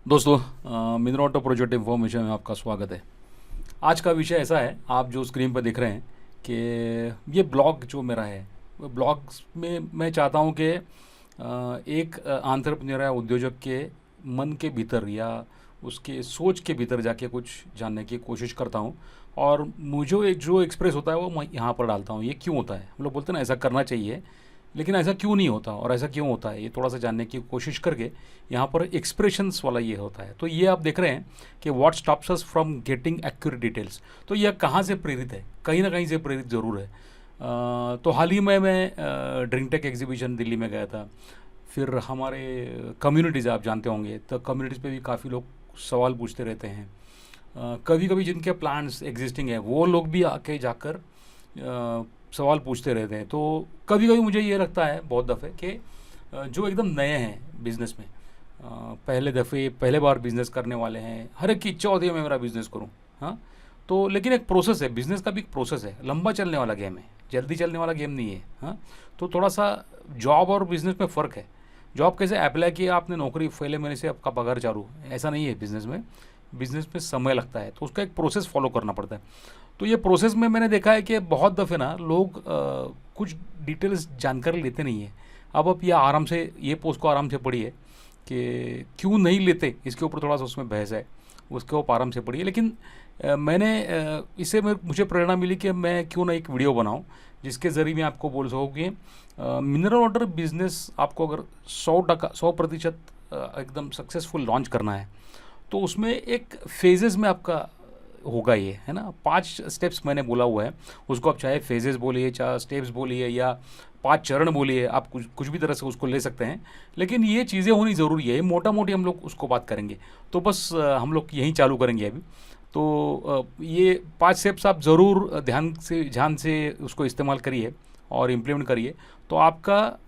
दोस्तों, मिनरोटो project information में आपका स्वागत है। आज का विषय ऐसा है, आप जो स्क्रीन पर देख रहे हैं कि ये ब्लॉग जो मेरा है, ब्लॉग्स में मैं चाहता हूँ कि एक एंटरप्रेन्योर या उद्योजक के मन के भीतर या उसके सोच के भीतर जाके कुछ जानने की कोशिश करता हूँ। और मुझे जो एक्सप्रेस होता है वो मैं यहाँ पर डालता हूँ। ये क्यों होता है? हम लोग बोलते हैं ना ऐसा करना चाहिए, लेकिन ऐसा क्यों नहीं होता और ऐसा क्यों होता है, ये थोड़ा सा जानने की कोशिश करके यहाँ पर एक्सप्रेशंस वाला ये होता है। तो ये आप देख रहे हैं कि what stops us from getting accurate details. तो यह कहाँ से प्रेरित है? कहीं ना कहीं से प्रेरित ज़रूर है। तो हाल ही में मैं ड्रिंक टेक एग्जीबिशन दिल्ली में गया था। फिर हमारे कम्युनिटीज़ आप जानते होंगे, तो कम्युनिटीज़ पे भी काफ़ी लोग सवाल पूछते रहते हैं। कभी कभी जिनके प्लान्स एग्जिस्टिंग है वो लोग भी आके जाकर सवाल पूछते रहते हैं। तो कभी कभी मुझे ये लगता है बहुत दफ़े कि जो एकदम नए हैं बिज़नेस में, पहले बार बिज़नेस करने वाले हैं, हर एक की इच्छा होती है मैं मेरा बिज़नेस करूं। हाँ, तो लेकिन एक प्रोसेस है, बिज़नेस का भी एक प्रोसेस है, लंबा चलने वाला गेम है, जल्दी चलने वाला गेम नहीं है। हाँ, तो थोड़ा सा जॉब और बिज़नेस में फ़र्क है। जॉब कैसे अप्लाई किया आपने, नौकरी पहले महीने से आपका पगार चालू, ऐसा नहीं है। बिज़नेस में समय लगता है, तो उसका एक प्रोसेस फॉलो करना पड़ता है। तो ये प्रोसेस में मैंने देखा है कि बहुत दफ़े ना लोग कुछ डिटेल्स जानकारी लेते नहीं है। अब आप ये आराम से ये पोस्ट को आराम से पढ़िए कि क्यों नहीं लेते, इसके ऊपर थोड़ा सा उसमें बहस है, उसके ऊपर आराम से पढ़िए। लेकिन इससे मुझे प्रेरणा मिली कि मैं क्यों ना एक वीडियो बनाऊं जिसके ज़रिए मैं आपको बोल सकूँ कि मिनरल वाटर बिज़नेस आपको अगर 100% एकदम सक्सेसफुल लॉन्च करना है तो उसमें एक फेजेस में आपका होगा, ये है ना। 5 स्टेप्स मैंने बोला हुआ है, उसको आप चाहे फेजेस बोलिए, चाहे स्टेप्स बोलिए, या 5 चरण बोलिए, आप कुछ भी तरह से उसको ले सकते हैं। लेकिन ये चीज़ें होनी ज़रूरी है, मोटा मोटी हम लोग उसको बात करेंगे। तो बस हम लोग यहीं चालू करेंगे अभी। तो ये 5 स्टेप्स आप ज़रूर ध्यान से उसको इस्तेमाल करिए और इम्प्लीमेंट करिए, तो आपका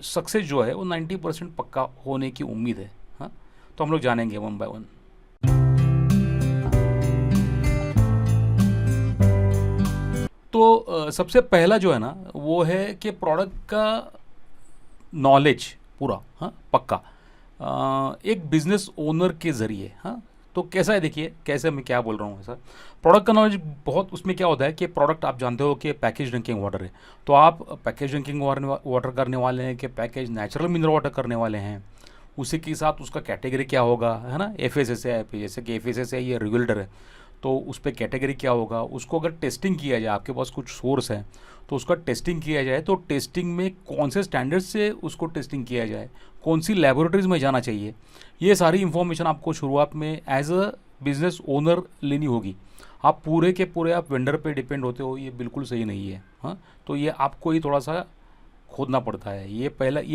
सक्सेस जो है वो 90% पक्का होने की उम्मीद है। हाँ, तो हम लोग जानेंगे वन बाय वन। तो सबसे पहला जो है ना वो है कि प्रोडक्ट का नॉलेज पूरा, हाँ, पक्का, एक बिजनेस ओनर के ज़रिए। हाँ, तो कैसा है, देखिए कैसे मैं क्या बोल रहा हूँ। ऐसा प्रोडक्ट का नॉलेज बहुत, उसमें क्या होता है कि प्रोडक्ट आप जानते हो कि पैकेज ड्रिंकिंग वाटर है, तो आप पैकेज ड्रिंकिंग वाटर करने वाले हैं कि पैकेज नेचुरल मिनरल वाटर करने वाले हैं, उसी के साथ उसका कैटेगरी क्या होगा, है ना। FSSAI पे, जैसे कि FSSAI ये रेगुलेटर है, तो उस पर कैटेगरी क्या होगा, उसको अगर टेस्टिंग किया जाए, आपके पास कुछ सोर्स है तो उसका टेस्टिंग किया जाए, तो टेस्टिंग में कौन से स्टैंडर्ड से उसको टेस्टिंग किया जाए, कौन सी लेबोरेटरीज में जाना चाहिए, ये सारी इन्फॉर्मेशन आपको शुरुआत में एज अ बिज़नेस ओनर लेनी होगी। आप पूरे के पूरे आप वेंडर पे डिपेंड होते हो, ये बिल्कुल सही नहीं है। हाँ, तो ये आपको ही थोड़ा सा खोदना पड़ता है। ये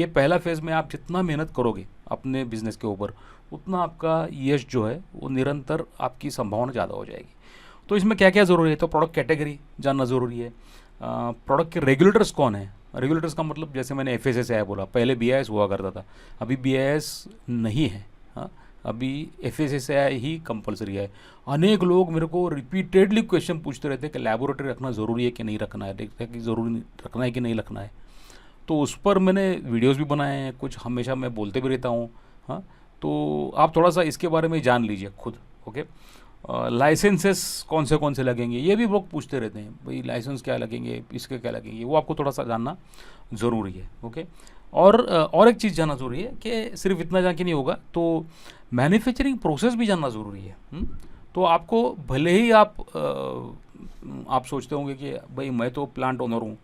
पहला फेज़ में आप जितना मेहनत करोगे अपने बिज़नेस के ऊपर, उतना आपका यश जो है वो निरंतर, आपकी संभावना ज़्यादा हो जाएगी। तो इसमें क्या क्या ज़रूरी है, तो प्रोडक्ट कैटेगरी जानना ज़रूरी है। प्रोडक्ट के रेगुलेटर्स कौन है? रेगुलेटर्स का मतलब, जैसे मैंने FSSAI बोला, पहले BIS हुआ करता था, अभी BIS नहीं है। हाँ, अभी FSSAI ही कंपलसरी है। अनेक लोग मेरे को रिपीटेडली क्वेश्चन पूछते रहते हैं कि लेबोरेटरी रखना ज़रूरी है कि नहीं रखना है, देखते हैं कि ज़रूरी रखना है कि नहीं रखना है। तो उस पर मैंने वीडियोस भी बनाए हैं, कुछ हमेशा मैं बोलते भी रहता हूँ। हाँ, तो आप थोड़ा सा इसके बारे में जान लीजिए खुद। ओके, लाइसेंसेस कौन से लगेंगे, ये भी लोग पूछते रहते हैं, भाई लाइसेंस क्या लगेंगे, इसके क्या लगेंगे, वो आपको थोड़ा सा जानना ज़रूरी है। ओके, और एक चीज़ जानना ज़रूरी है कि सिर्फ इतना जान के नहीं होगा, तो मैन्युफैक्चरिंग प्रोसेस भी जानना ज़रूरी है। तो आपको भले ही आप सोचते होंगे कि भाई मैं तो प्लांट ओनर हूँ,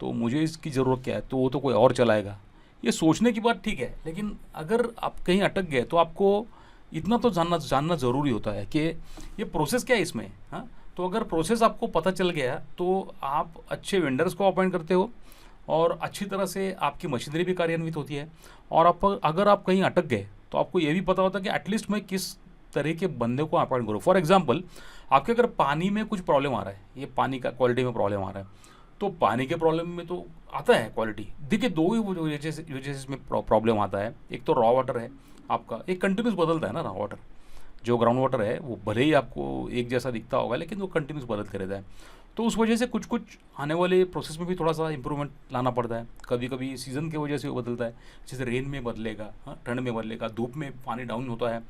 तो मुझे इसकी ज़रूरत क्या है, तो वो तो कोई और चलाएगा। ये सोचने की बात ठीक है, लेकिन अगर आप कहीं अटक गए तो आपको इतना तो जानना ज़रूरी होता है कि ये प्रोसेस क्या है इसमें। हाँ, तो अगर प्रोसेस आपको पता चल गया तो आप अच्छे वेंडर्स को अपॉइंट करते हो और अच्छी तरह से आपकी मशीनरी भी कार्यान्वित होती है। और अगर आप कहीं अटक गए तो आपको ये भी पता होता है कि एटलीस्ट मैं किस तरह के बंदे को अपॉइंट करूँ। फॉर एग्जाम्पल, आपके अगर पानी में कुछ प्रॉब्लम आ रहा है, ये पानी का क्वालिटी में प्रॉब्लम आ रहा है, तो पानी के प्रॉब्लम में तो आता है क्वालिटी। देखिए, दो ही वजह से इसमें प्रॉब्लम आता है। एक तो रॉ वाटर है आपका, एक कंटिन्यूस बदलता है ना रॉ वाटर। जो ग्राउंड वाटर है वो भले ही आपको एक जैसा दिखता होगा, लेकिन वो कंटिन्यूस बदलते रहता है। तो उस वजह से कुछ कुछ आने वाले प्रोसेस में भी थोड़ा सा इंप्रूवमेंट लाना पड़ता है। कभी कभी सीज़न की वजह से वो बदलता है, जैसे रेन में बदलेगा, हाँ, ठंड में बदलेगा, धूप में पानी डाउन होता है,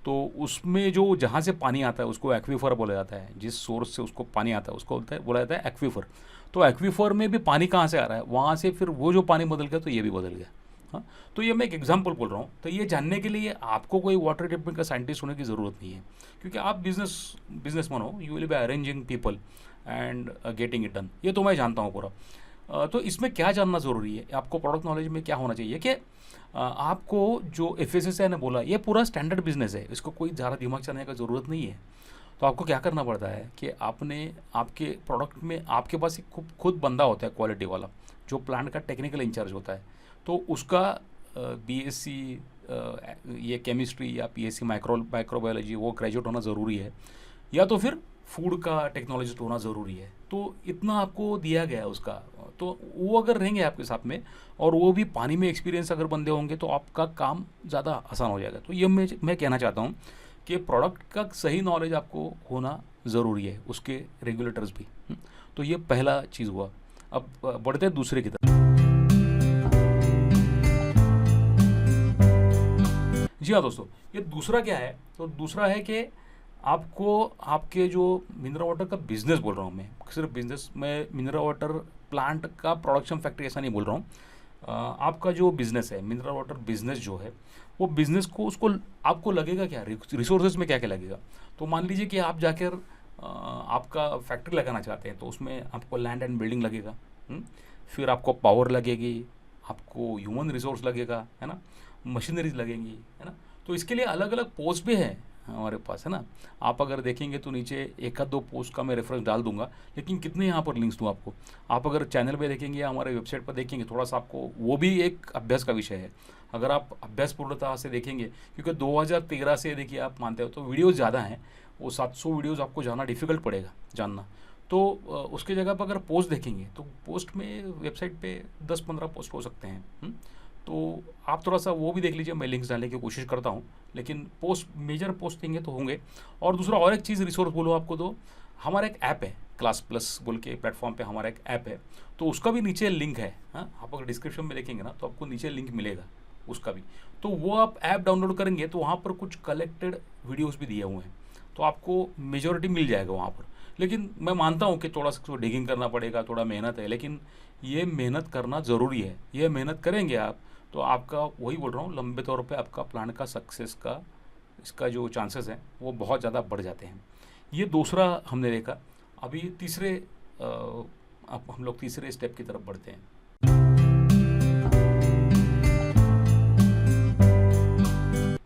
तो उसमें जो जहाँ से पानी आता है उसको एक्वीफर बोला जाता है, जिस सोर्स से उसको पानी आता है उसको बोला जाता है एक्वीफर। तो एक्वीफर में भी पानी कहाँ से आ रहा है, वहाँ से फिर वो जो पानी बदल गया तो ये भी बदल गया। हाँ, तो ये मैं एक एग्जांपल बोल रहा हूँ। तो ये जानने के लिए आपको कोई वाटर ट्रीटमेंट का साइंटिस्ट होने की ज़रूरत नहीं है, क्योंकि आप बिजनेसमैन हो, you will be arranging people and getting it done. ये तो मैं जानता हूँ पूरा। तो इसमें क्या जानना ज़रूरी है, आपको प्रोडक्ट नॉलेज में क्या होना चाहिए कि आपको जो एफएसएसआई ने बोला ये पूरा स्टैंडर्ड बिजनेस है, इसको कोई ज़्यादा दिमाग चलाने का ज़रूरत नहीं है। तो आपको क्या करना पड़ता है कि आपने आपके प्रोडक्ट में आपके पास एक खुद बंदा होता है क्वालिटी वाला, जो प्लांट का टेक्निकल इंचार्ज होता है। तो उसका बीएससी ये केमिस्ट्री या पीएससी माइक्रोबायोलॉजी वो ग्रेजुएट होना ज़रूरी है, या तो फिर फूड का टेक्नोलॉजिस्ट होना ज़रूरी है। तो इतना आपको दिया गया है उसका, तो वो अगर रहेंगे आपके साथ में और वो भी पानी में एक्सपीरियंस अगर बंदे होंगे तो आपका काम ज़्यादा आसान हो जाएगा। तो ये मैं कहना चाहता हूँ कि प्रोडक्ट का सही नॉलेज आपको होना ज़रूरी है, उसके रेगुलेटर्स भी। तो ये पहला चीज़ हुआ। अब बढ़ते हैं दूसरे की तरफ। जी हाँ दोस्तों, ये दूसरा क्या है, तो दूसरा है कि आपको आपके जो मिनरल वाटर का बिजनेस बोल रहा हूँ मैं, सिर्फ बिजनेस में मिनरल वाटर प्लांट का प्रोडक्शन फैक्ट्री ऐसा नहीं बोल रहा हूँ। आपका जो बिजनेस है मिनरल वाटर बिजनेस जो है, वो बिजनेस को उसको आपको लगेगा क्या, रिसोर्सेज में क्या क्या लगेगा। तो मान लीजिए कि आप जाकर आपका फैक्ट्री लगाना चाहते हैं, तो उसमें आपको लैंड एंड बिल्डिंग लगेगा, फिर आपको पावर लगेगी, आपको ह्यूमन रिसोर्स लगेगा, है ना, मशीनरीज लगेंगी, है ना। तो इसके लिए अलग अलग पोस्ट भी हैं हमारे पास, है ना। आप अगर देखेंगे तो नीचे एक आध दो पोस्ट का मैं रेफरेंस डाल दूंगा, लेकिन कितने यहाँ पर लिंक्स दूँ आपको। आप अगर चैनल पे देखेंगे या हमारे वेबसाइट पर देखेंगे, थोड़ा सा आपको वो भी एक अभ्यास का विषय है। अगर आप अभ्यास पूर्णतः से देखेंगे, क्योंकि 2013 से देखिए आप मानते हो तो वीडियोज़ ज़्यादा हैं, वो 700 वीडियोज़ आपको जाना डिफ़िकल्ट पड़ेगा जानना। तो उसके जगह पर अगर पोस्ट देखेंगे तो पोस्ट में वेबसाइट पे 10-15 पोस्ट हो सकते हैं। तो आप थोड़ा सा वो भी देख लीजिए, मैं लिंक्स डालने की कोशिश करता हूँ, लेकिन पोस्ट मेजर पोस्ट देंगे तो होंगे। और दूसरा और एक चीज़ रिसोर्स बोलो आपको, तो हमारा एक ऐप है क्लास प्लस बोल के प्लेटफॉर्म पे हमारा एक ऐप है, तो उसका भी नीचे लिंक है। हाँ, आप अगर डिस्क्रिप्शन में देखेंगे ना तो आपको नीचे लिंक मिलेगा उसका भी। तो वो आप ऐप डाउनलोड करेंगे तो वहाँ पर कुछ कलेक्टेड वीडियोज़ भी दिए हुए हैं, तो आपको मेजोरिटी मिल जाएगा वहाँ पर। लेकिन मैं मानता हूँ कि थोड़ा सा डिगिंग करना पड़ेगा, थोड़ा मेहनत है, लेकिन ये मेहनत करना ज़रूरी है। ये मेहनत करेंगे आप तो आपका, वही बोल रहा हूँ, लंबे तौर पे आपका प्लान का सक्सेस का इसका जो चांसेस हैं वो बहुत ज़्यादा बढ़ जाते हैं। ये दूसरा हमने देखा। अभी तीसरे अब हम लोग तीसरे स्टेप की तरफ बढ़ते हैं।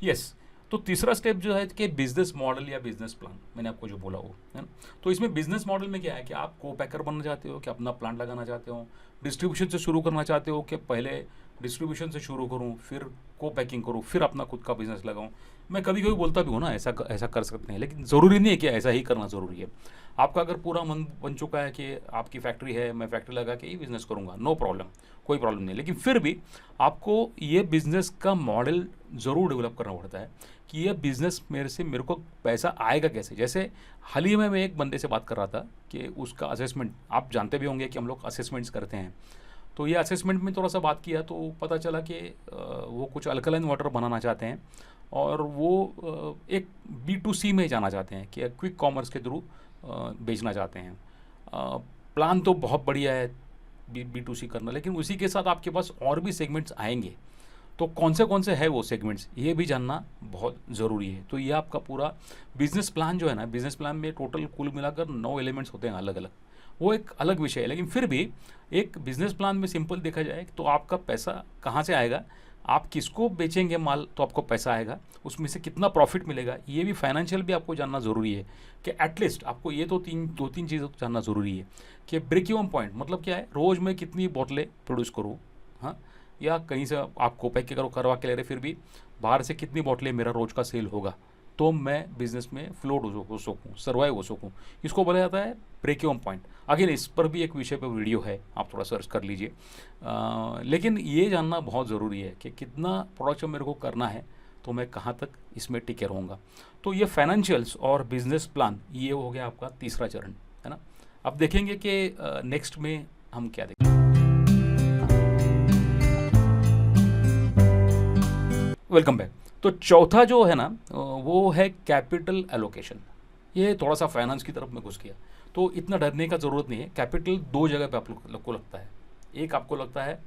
यस, तो तीसरा स्टेप जो है कि बिजनेस मॉडल या बिजनेस प्लान, मैंने आपको जो बोला वो, है ना। तो इसमें बिजनेस मॉडल में क्या है कि आप को पैकर बनना चाहते हो, कि अपना प्लांट लगाना चाहते हो, डिस्ट्रीब्यूशन से शुरू करना चाहते हो कि पहले डिस्ट्रीब्यूशन से शुरू करूं, फिर को पैकिंग करूं, फिर अपना खुद का बिजनेस लगाऊं। मैं कभी कभी बोलता भी हूँ ना, ऐसा कर सकते हैं, लेकिन ज़रूरी नहीं है कि ऐसा ही करना ज़रूरी है। आपका अगर पूरा मन बन चुका है कि आपकी फैक्ट्री है, मैं फैक्ट्री लगा के ही बिज़नेस करूँगा, नो प्रॉब्लम, कोई प्रॉब्लम नहीं। लेकिन फिर भी आपको ये बिज़नेस का मॉडल ज़रूर डेवलप करना पड़ता है कि ये बिज़नेस मेरे को पैसा आएगा कैसे। जैसे हाल ही में मैं एक बंदे से बात कर रहा था कि उसका असेसमेंट, आप जानते भी होंगे कि हम लोग असेसमेंट्स करते हैं। तो ये असेसमेंट में थोड़ा सा बात किया तो पता चला कि वो कुछ अल्कलाइन वाटर बनाना चाहते हैं और वो एक B2C में जाना चाहते हैं कि क्विक कॉमर्स के थ्रू बेचना चाहते हैं। प्लान तो बहुत बढ़िया है B2C करना, लेकिन उसी के साथ आपके पास और भी सेगमेंट्स आएंगे। तो कौन से है वो सेगमेंट्स, ये भी जानना बहुत ज़रूरी है। तो ये आपका पूरा बिजनेस प्लान जो है ना, बिजनेस प्लान में टोटल कुल मिलाकर 9 एलिमेंट्स होते हैं अलग अलग, वो एक अलग विषय है। लेकिन फिर भी एक बिजनेस प्लान में सिंपल देखा जाए तो आपका पैसा कहाँ से आएगा, आप किसको बेचेंगे माल तो आपको पैसा आएगा, उसमें से कितना प्रॉफिट मिलेगा, ये भी फाइनेंशियल भी आपको जानना ज़रूरी है। कि एटलीस्ट आपको ये तो दो तीन चीज़ें जानना ज़रूरी है कि ब्रेक इवन पॉइंट मतलब क्या है, रोज़ मैं कितनी बोतलें प्रोड्यूस करूँ, हाँ, या कहीं से आपको पैक करवा के ले रहे, फिर भी बाहर से कितनी बोतलें मेरा रोज़ का सेल होगा तो मैं बिज़नेस में फ्लोट हो सकूँ, सर्वाइव हो सकूँ। इसको बोला जाता है ब्रेक इवन पॉइंट। अगेन इस पर भी एक विषय पर वीडियो है, आप थोड़ा सर्च कर लीजिए। लेकिन ये जानना बहुत ज़रूरी है कि कितना प्रोडक्शन मेरे को करना है तो मैं कहाँ तक इसमें टिके रहूँगा। तो ये फाइनेंशियल्स और बिजनेस प्लान, ये हो गया आपका तीसरा चरण, है ना। अब देखेंगे कि नेक्स्ट में हम क्या देखें। Welcome back. तो चौथा जो है ना वो है कैपिटल एलोकेशन। ये थोड़ा सा फाइनेंस की तरफ में घुस गया, तो इतना डरने का ज़रूरत नहीं है। कैपिटल दो जगह पे आप लोग को लगता है। एक आपको लगता है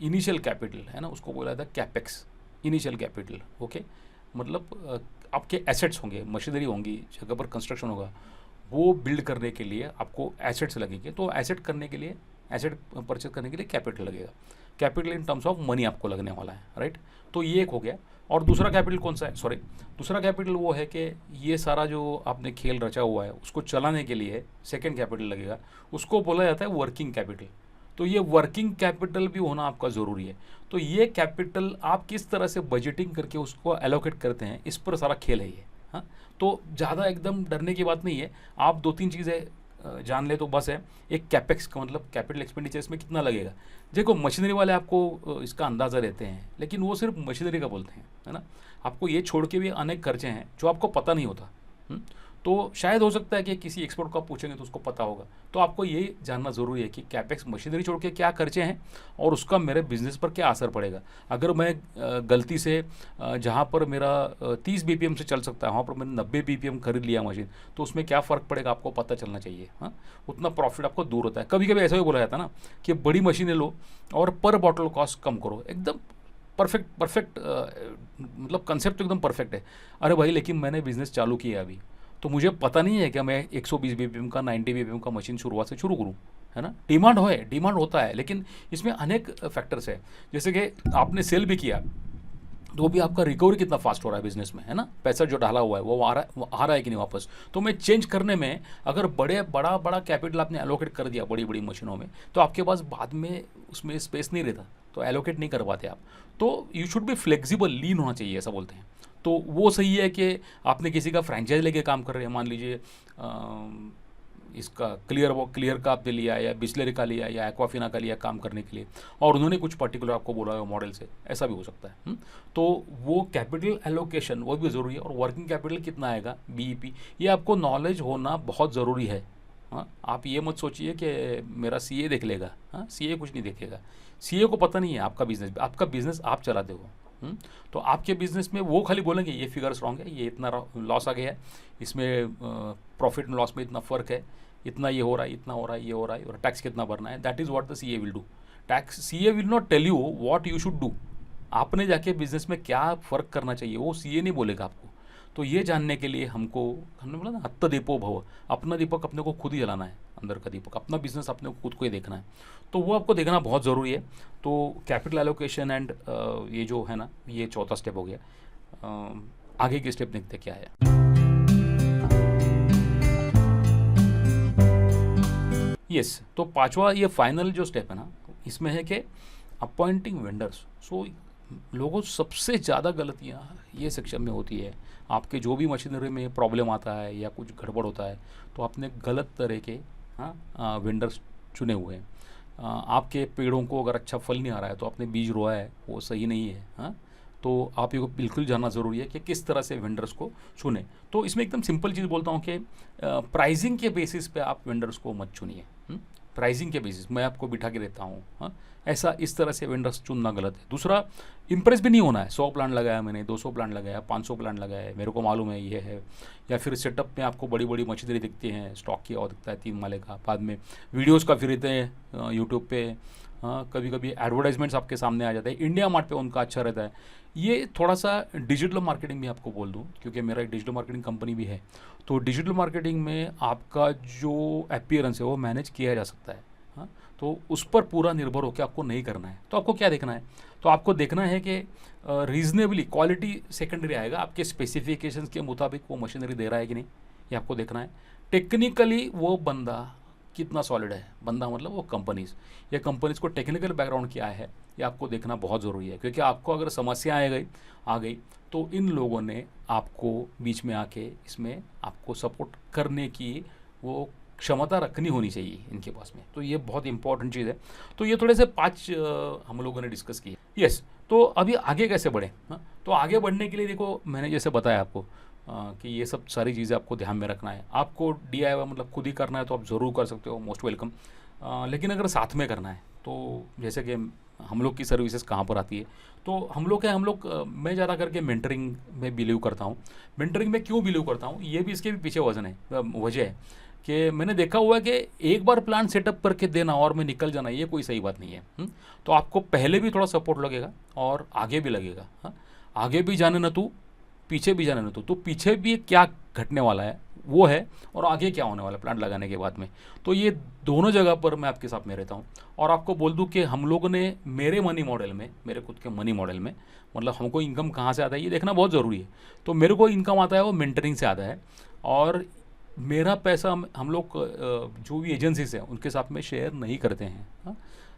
इनिशियल कैपिटल है ना, उसको बोला जाता है कैपेक्स, इनिशियल कैपिटल। ओके, मतलब आपके एसेट्स होंगे, मशीनरी होंगी, जगह पर कंस्ट्रक्शन होगा, वो बिल्ड करने के लिए आपको एसेट्स लगेंगे। तो एसेट करने के लिए, एसेट परचेज करने के लिए कैपिटल लगेगा। Capital in terms of money आपको लगने वाला है, राइट। तो ये एक हो गया। और दूसरा कैपिटल कौन सा है, सॉरी, दूसरा कैपिटल वो है कि ये सारा जो आपने खेल रचा हुआ है उसको चलाने के लिए सेकेंड कैपिटल लगेगा, उसको बोला जाता है वर्किंग कैपिटल। तो ये वर्किंग कैपिटल भी होना आपका ज़रूरी है। तो ये कैपिटल आप किस तरह से बजटिंग करके उसको एलोकेट करते हैं, इस पर सारा खेल है ये। हाँ, तो ज़्यादा एकदम डरने की बात नहीं है। आप दो तीन चीज़ें जान ले तो बस है। एक कैपेक्स का मतलब कैपिटल एक्सपेंडिचर, इसमें कितना लगेगा। देखो मशीनरी वाले आपको इसका अंदाज़ा देते हैं, लेकिन वो सिर्फ मशीनरी का बोलते हैं, है ना। आपको ये छोड़ के भी अनेक खर्चे हैं जो आपको पता नहीं होता। तो शायद हो सकता है कि किसी एक्सपर्ट को आप पूछेंगे तो उसको पता होगा। तो आपको ये जानना ज़रूरी है कि कैपेक्स मशीनरी छोड़ के क्या खर्चे हैं और उसका मेरे बिजनेस पर क्या असर पड़ेगा। अगर मैं गलती से जहाँ पर मेरा 30 बीपीएम से चल सकता है वहाँ पर मैंने 90 बीपीएम खरीद लिया मशीन, तो उसमें क्या फ़र्क पड़ेगा आपको पता चलना चाहिए। हाँ, उतना प्रॉफिट आपको दूर होता है। कभी कभी ऐसा भी बोला जाता है ना कि बड़ी मशीनें लो और पर बॉटल कॉस्ट कम करो। एकदम परफेक्ट मतलब कंसेप्ट तो एकदम परफेक्ट है। अरे भाई, लेकिन मैंने बिज़नेस चालू किया अभी, तो मुझे पता नहीं है कि मैं 120 बीपीएम का 90 बीपीएम का मशीन शुरुआत से शुरू करूं, है ना। डिमांड होता है, लेकिन इसमें अनेक फैक्टर्स है। जैसे कि आपने सेल भी किया तो भी आपका रिकवरी कितना फास्ट हो रहा है बिजनेस में, है ना। पैसा जो डाला हुआ है वो आ रहा है कि नहीं वापस। तो मैं चेंज करने में अगर बड़ा कैपिटल आपने एलोकेट कर दिया बड़ी बड़ी मशीनों में, तो आपके पास बाद में उसमें स्पेस नहीं रहता, तो एलोकेट नहीं कर पाते आप। तो यू शुड बी फ्लेक्सिबल, लीन होना चाहिए, ऐसा बोलते हैं। तो वो सही है कि आपने किसी का फ्रेंचाइज लेके काम कर रहे हैं, मान लीजिए इसका क्लियर का आपने लिया या बिस्लेरी का लिया या एक्वाफिना का लिया काम करने के लिए, और उन्होंने कुछ पर्टिकुलर आपको बोला है मॉडल से, ऐसा भी हो सकता है। तो वो कैपिटल एलोकेशन वो भी ज़रूरी है। और वर्किंग कैपिटल कितना आएगा, बीईपी, ये आपको नॉलेज होना बहुत ज़रूरी है। हाँ, आप ये मत सोचिए कि मेरा सीए देख लेगा। हाँ, सीए कुछ नहीं देखेगा। सीए को पता नहीं है आपका बिजनेस आप चलाते हो। तो आपके बिजनेस में वो खाली बोलेंगे ये फिगर्स रॉन्ग है, ये इतना लॉस आ गया है, इसमें प्रॉफिट एंड लॉस में इतना फ़र्क है, इतना ये हो रहा है, इतना हो रहा है, ये हो रहा है, और टैक्स कितना भरना है। That is what the CA will do. CA will not tell you what you should do. आपने जाके बिजनेस में क्या फ़र्क करना चाहिए वो सीए नहीं बोलेगा आपको। तो ये जानने के लिए हमने बोला ना, हत्त दीपो भव, अपना दीपक अपने को खुद ही जलाना है, अंदर का दीपक, अपना बिजनेस अपने को खुद को ही देखना है। तो वो आपको देखना बहुत ज़रूरी है। तो कैपिटल एलोकेशन एंड ये जो है ना, ये चौथा स्टेप हो गया। आगे की स्टेप देखते क्या है। यस, तो पांचवा ये फाइनल जो स्टेप है ना, इसमें है कि अपॉइंटिंग वेंडर्स। सो लोगों सबसे ज़्यादा गलतियाँ ये सेक्शन में होती है। आपके जो भी मशीनरी में प्रॉब्लम आता है या कुछ गड़बड़ होता है, तो आपने गलत तरह के वेंडर्स चुने हुए हैं। आपके पेड़ों को अगर अच्छा फल नहीं आ रहा है तो आपने बीज रोया है वो सही नहीं है। हाँ, तो आप ये बिल्कुल जानना ज़रूरी है कि किस तरह से वेंडर्स को चुने। तो इसमें एकदम सिंपल चीज़ बोलता हूँ कि प्राइसिंग के बेसिस पे आप वेंडर्स को मत चुनिए। प्राइसिंग के बेसिस मैं आपको बिठा के देता हूँ, हाँ, ऐसा इस तरह से वेंडर्स चुनना गलत है। दूसरा, इंप्रेस भी नहीं होना है। 100 प्लांट लगाया मैंने, 200 प्लांट लगाया, 500 प्लांट लगाया, मेरे को मालूम है ये है। या फिर सेटअप में आपको बड़ी बड़ी मशीनरी दिखती हैं, स्टॉक किया हुआ दिखता है 3 माले का, बाद में वीडियोज़ काफ़ी रहते हैं यूट्यूब पे। हाँ, कभी कभी एडवर्टाइजमेंट्स आपके सामने आ जाते हैं, इंडिया मार्ट पे उनका अच्छा रहता है। ये थोड़ा सा डिजिटल मार्केटिंग भी आपको बोल दूँ, क्योंकि मेरा एक डिजिटल मार्केटिंग कंपनी भी है। तो डिजिटल मार्केटिंग में आपका जो अपीयरेंस है वो मैनेज किया जा सकता है। हाँ, तो उस पर पूरा निर्भर होकर आपको नहीं करना है। तो आपको क्या देखना है, तो आपको देखना है कि रीजनेबली क्वालिटी सेकेंडरी आएगा, आपके स्पेसिफिकेशंस के मुताबिक वो मशीनरी दे रहा है कि नहीं, ये आपको देखना है। टेक्निकली वो बंदा कितना सॉलिड है, बंदा मतलब वो कंपनीज, या कंपनीज को टेक्निकल बैकग्राउंड क्या है, ये आपको देखना बहुत ज़रूरी है। क्योंकि आपको अगर समस्या आ गई तो इन लोगों ने आपको बीच में आके इसमें आपको सपोर्ट करने की वो क्षमता रखनी होनी चाहिए इनके पास में। तो ये बहुत इंपॉर्टेंट चीज़ है। तो ये थोड़े से 5 हम लोगों ने डिस्कस किए। यस, तो अभी आगे कैसे बढ़ें। हाँ, तो आगे बढ़ने के लिए देखो, मैंने जैसे बताया आपको कि ये सब सारी चीज़ें आपको ध्यान में रखना है। आपको DIY मतलब खुद ही करना है तो आप ज़रूर कर सकते हो, मोस्ट वेलकम। लेकिन अगर साथ में करना है तो जैसे कि हम लोग की सर्विसेज कहाँ पर आती है। तो मैं ज़्यादा करके मेंटरिंग में बिलीव करता हूँ। मेंटरिंग में क्यों बिलीव करता हूँ, ये भी इसके भी पीछे वजह है कि मैंने देखा हुआ है कि एक बार प्लान सेटअप करके देना और मैं निकल जाना, ये कोई सही बात नहीं है। तो आपको पहले भी थोड़ा सपोर्ट लगेगा और आगे भी लगेगा। हाँ, आगे भी जाने न तू, पीछे भी जाने न तू। तो पीछे भी क्या घटने वाला है वो है, और आगे क्या होने वाला है प्लांट लगाने के बाद में। तो ये दोनों जगह पर मैं आपके साथ में रहता हूँ। और आपको बोल दूँ कि हम लोगों ने मेरे मनी मॉडल में, मेरे खुद के मनी मॉडल में, मतलब हमको इनकम कहाँ से आता है ये देखना बहुत ज़रूरी है। तो मेरे को इनकम आता है वो मेंटरिंग से आता है। और मेरा पैसा हम लोग जो भी एजेंसीज हैं उनके साथ में शेयर नहीं करते हैं। हाँ,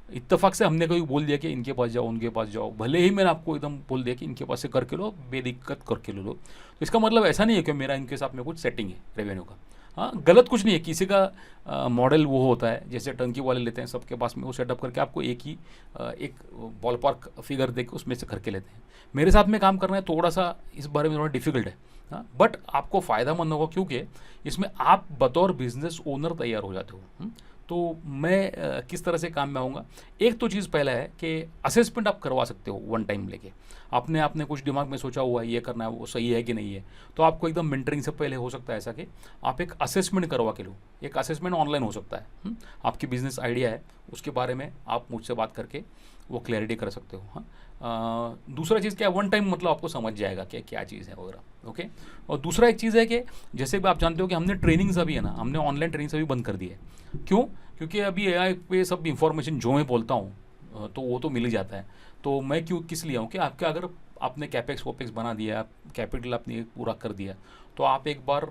इत्तेफाक से हमने कोई बोल दिया कि इनके पास जाओ, उनके पास जाओ, भले ही मैंने आपको एकदम बोल दिया कि इनके पास से करके लो, बेदिक्कत करके लो। तो इसका मतलब ऐसा नहीं है कि मेरा इनके साथ में कुछ सेटिंग है रेवेन्यू का। हाँ, गलत कुछ नहीं है। किसी का मॉडल वो होता है, जैसे टर्नकी वाले लेते हैं, सबके पास में वो सेटअप करके आपको एक बॉल पार्क फिगर दे के उसमें से करके लेते हैं। मेरे साथ में काम करना है थोड़ा सा इस बारे में थोड़ा डिफिकल्ट है। हाँ, बट आपको फ़ायदा मंद होगा, क्योंकि इसमें आप बतौर बिजनेस ओनर तैयार हो जाते हो। तो मैं किस तरह से काम में आऊँगा, एक तो चीज़ पहला है कि असेसमेंट आप करवा सकते हो वन टाइम लेके। आपने कुछ दिमाग में सोचा हुआ है ये करना है, वो सही है कि नहीं है, तो आपको एकदम मेंटरिंग से पहले हो सकता है ऐसा कि आप एक असेसमेंट करवा के लो। एक असेसमेंट ऑनलाइन हो सकता है। आपकी बिजनेस आइडिया है, उसके बारे में आप मुझसे बात करके वो क्लैरिटी कर सकते हो। हाँ, दूसरा चीज़ क्या है, वन टाइम मतलब आपको समझ जाएगा कि क्या चीज़ है वगैरह। ओके। और दूसरा एक चीज़ है कि जैसे भी आप जानते हो कि हमने ट्रेनिंग्स अभी है ना, हमने ऑनलाइन ट्रेनिंग्स अभी बंद कर दी है। क्यों? क्योंकि अभी एआई पे सब इंफॉर्मेशन जो मैं बोलता हूँ तो वो तो मिल ही जाता है। तो मैं किस लिए आऊँ कि आपके अगर आपने कैपेक्स वोपेक्स बना दिया, कैपिटल आपने पूरा कर दिया, तो आप एक बार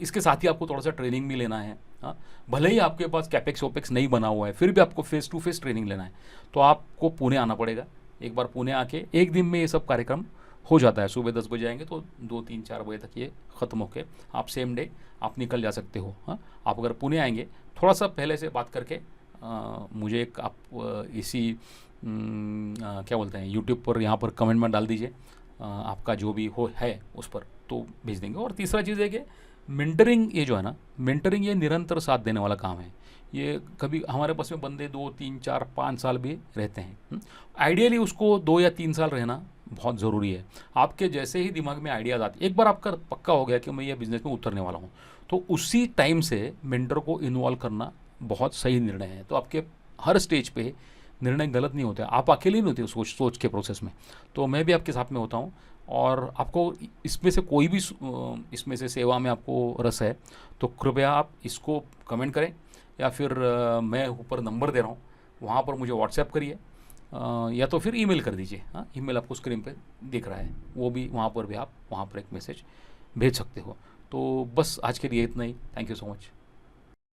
इसके साथ ही आपको थोड़ा सा ट्रेनिंग भी लेना है। हाँ, भले ही आपके पास कैपेक्स वोपेक्स नहीं बना हुआ है, फिर भी आपको फेस टू फेस ट्रेनिंग लेना है। तो आपको पुणे आना पड़ेगा। एक बार पुणे आके एक दिन में ये सब कार्यक्रम हो जाता है। सुबह 10 बजे आएंगे तो 2 3 4 बजे तक ये ख़त्म होके आप सेम डे आप निकल जा सकते हो। हाँ, आप अगर पुणे आएंगे थोड़ा सा पहले से बात करके मुझे एक आप क्या बोलते हैं, यूट्यूब पर यहाँ पर कमेंट में डाल दीजिए आपका जो भी हो है उस पर, तो भेज देंगे। और तीसरा चीज़ है कि मेंटरिंग ये जो है ना, मेंटरिंग ये निरंतर साथ देने वाला काम है। ये कभी हमारे पास में बंदे 2 3 4 5 साल भी रहते हैं। आइडियली उसको 2 या 3 साल रहना बहुत ज़रूरी है। आपके जैसे ही दिमाग में आइडियाज़ आती, एक बार आपका पक्का हो गया कि मैं ये बिज़नेस में उतरने वाला हूँ, तो उसी टाइम से मेंटर को इन्वॉल्व करना बहुत सही निर्णय है। तो आपके हर स्टेज पे निर्णय गलत नहीं होते, आप अकेले नहीं होते सोच के प्रोसेस में। तो मैं भी आपके साथ में होता हूँ। और आपको इसमें से कोई भी इसमें से सेवा में आपको रस है तो कृपया आप इसको कमेंट करें, या फिर मैं ऊपर नंबर दे रहा हूँ वहाँ पर मुझे व्हाट्सएप करिए, या तो फिर ईमेल कर दीजिए। हाँ, ईमेल आपको स्क्रीन पे दिख रहा है, वो भी वहाँ पर भी आप वहाँ पर एक मैसेज भेज सकते हो। तो बस आज के लिए इतना ही। Thank you so much.